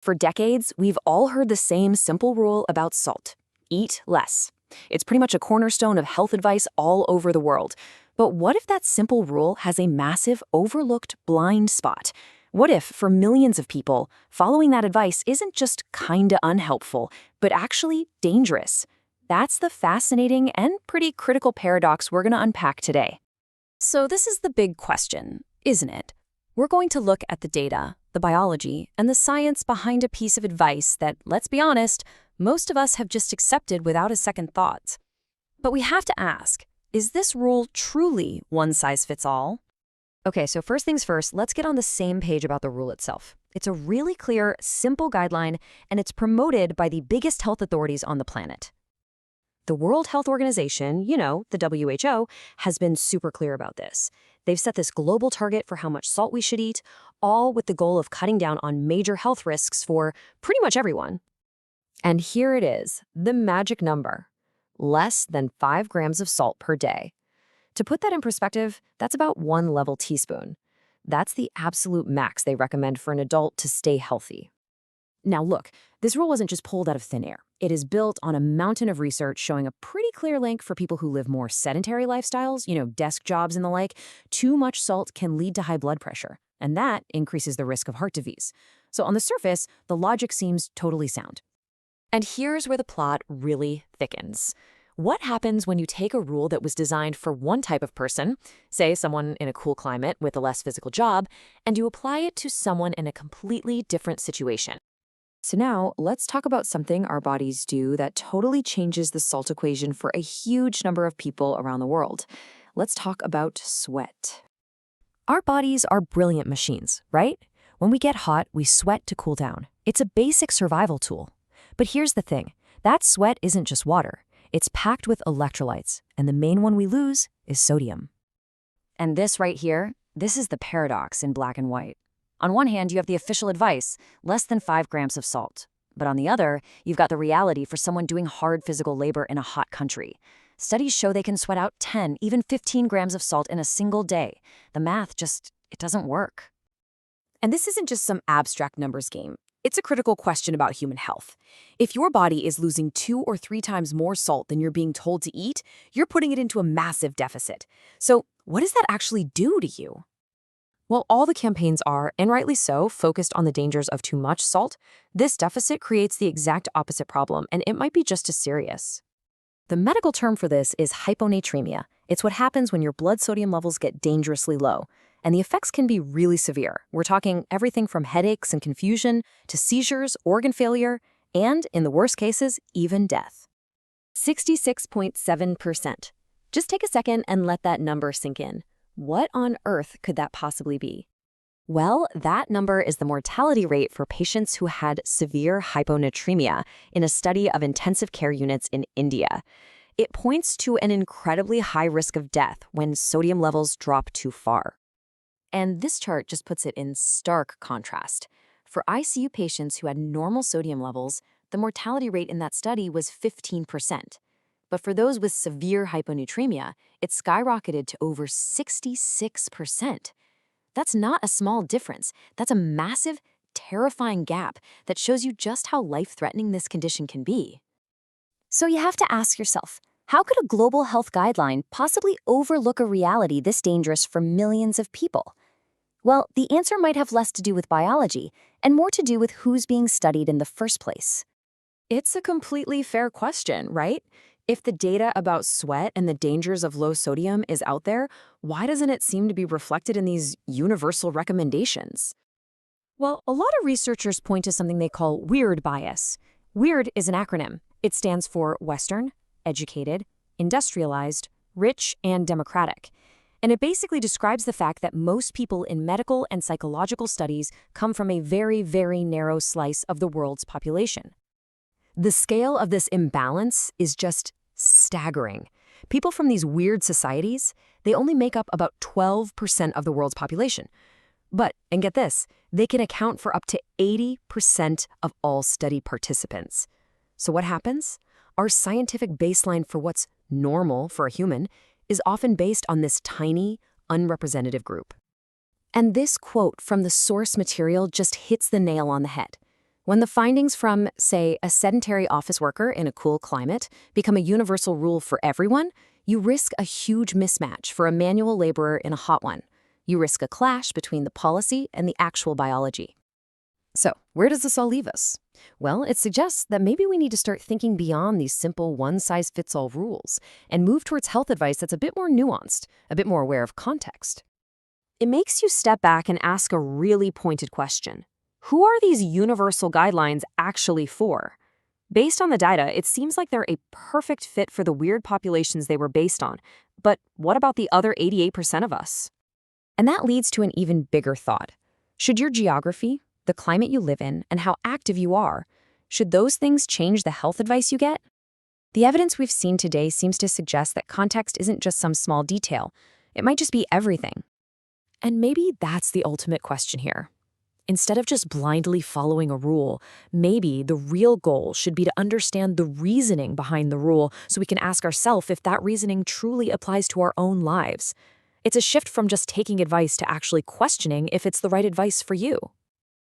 For decades, we've all heard the same simple rule about salt: eat less. It's pretty much a cornerstone of health advice all over the world. But what if that simple rule has a massive, overlooked blind spot? What if, for millions of people, following that advice isn't just kinda unhelpful, but actually dangerous? That's the fascinating and pretty critical paradox we're gonna unpack today. So this is the big question, isn't it? We're going to look at the data, the biology, and the science behind a piece of advice that, let's be honest, most of us have just accepted without a second thought. But we have to ask, is this rule truly one size fits all? Okay, so first things first, let's get on the same page about the rule itself. It's a really clear, simple guideline, and it's promoted by the biggest health authorities on the planet. The World Health Organization, the WHO, has been super clear about this. They've set this global target for how much salt we should eat, all with the goal of cutting down on major health risks for pretty much everyone. And here it is, the magic number: less than 5 grams of salt per day. To put that in perspective, that's about 1 level teaspoon. That's the absolute max they recommend for an adult to stay healthy. Now look, this rule wasn't just pulled out of thin air. It is built on a mountain of research showing a pretty clear link for people who live more sedentary lifestyles, desk jobs and the like. Too much salt can lead to high blood pressure, and that increases the risk of heart disease. So on the surface, the logic seems totally sound. And here's where the plot really thickens. What happens when you take a rule that was designed for one type of person, say someone in a cool climate with a less physical job, and you apply it to someone in a completely different situation? So now, let's talk about something our bodies do that totally changes the salt equation for a huge number of people around the world. Let's talk about sweat. Our bodies are brilliant machines, right? When we get hot, we sweat to cool down. It's a basic survival tool. But here's the thing. That sweat isn't just water. It's packed with electrolytes, and the main one we lose is sodium. And this right here, this is the paradox in black and white. On one hand, you have the official advice, less than 5 grams of salt. But on the other, you've got the reality for someone doing hard physical labor in a hot country. Studies show they can sweat out 10, even 15 grams of salt in a single day. The math it doesn't work. And this isn't just some abstract numbers game. It's a critical question about human health. If your body is losing 2 or 3 times more salt than you're being told to eat, you're putting it into a massive deficit. So what does that actually do to you? Well, all the campaigns are, and rightly so, focused on the dangers of too much salt. This deficit creates the exact opposite problem, and it might be just as serious. The medical term for this is hyponatremia. It's what happens when your blood sodium levels get dangerously low, and the effects can be really severe. We're talking everything from headaches and confusion to seizures, organ failure, and, in the worst cases, even death. 66.7%. Just take a second and let that number sink in. What on earth could that possibly be? Well, that number is the mortality rate for patients who had severe hyponatremia in a study of intensive care units in India. It points to an incredibly high risk of death when sodium levels drop too far. And this chart just puts it in stark contrast. For ICU patients who had normal sodium levels, the mortality rate in that study was 15%. But for those with severe hyponatremia, it skyrocketed to over 66%. That's not a small difference. That's a massive, terrifying gap that shows you just how life-threatening this condition can be. So you have to ask yourself, how could a global health guideline possibly overlook a reality this dangerous for millions of people? Well, the answer might have less to do with biology and more to do with who's being studied in the first place. It's a completely fair question, right? If the data about sweat and the dangers of low sodium is out there, why doesn't it seem to be reflected in these universal recommendations? Well, a lot of researchers point to something they call WEIRD bias. WEIRD is an acronym. It stands for Western, Educated, Industrialized, Rich, and Democratic. And it basically describes the fact that most people in medical and psychological studies come from a very, very narrow slice of the world's population. The scale of this imbalance is just staggering. People from these weird societies, they only make up about 12% of the world's population. But, and get this, they can account for up to 80% of all study participants. So what happens? Our scientific baseline for what's normal for a human is often based on this tiny, unrepresentative group. And this quote from the source material just hits the nail on the head. When the findings from, say, a sedentary office worker in a cool climate become a universal rule for everyone, you risk a huge mismatch for a manual laborer in a hot one. You risk a clash between the policy and the actual biology. So, where does this all leave us? Well, it suggests that maybe we need to start thinking beyond these simple one-size-fits-all rules and move towards health advice that's a bit more nuanced, a bit more aware of context. It makes you step back and ask a really pointed question. Who are these universal guidelines actually for? Based on the data, it seems like they're a perfect fit for the weird populations they were based on. But what about the other 88% of us? And that leads to an even bigger thought. Should your geography, the climate you live in, and how active you are, should those things change the health advice you get? The evidence we've seen today seems to suggest that context isn't just some small detail. It might just be everything. And maybe that's the ultimate question here. Instead of just blindly following a rule, maybe the real goal should be to understand the reasoning behind the rule so we can ask ourselves if that reasoning truly applies to our own lives. It's a shift from just taking advice to actually questioning if it's the right advice for you.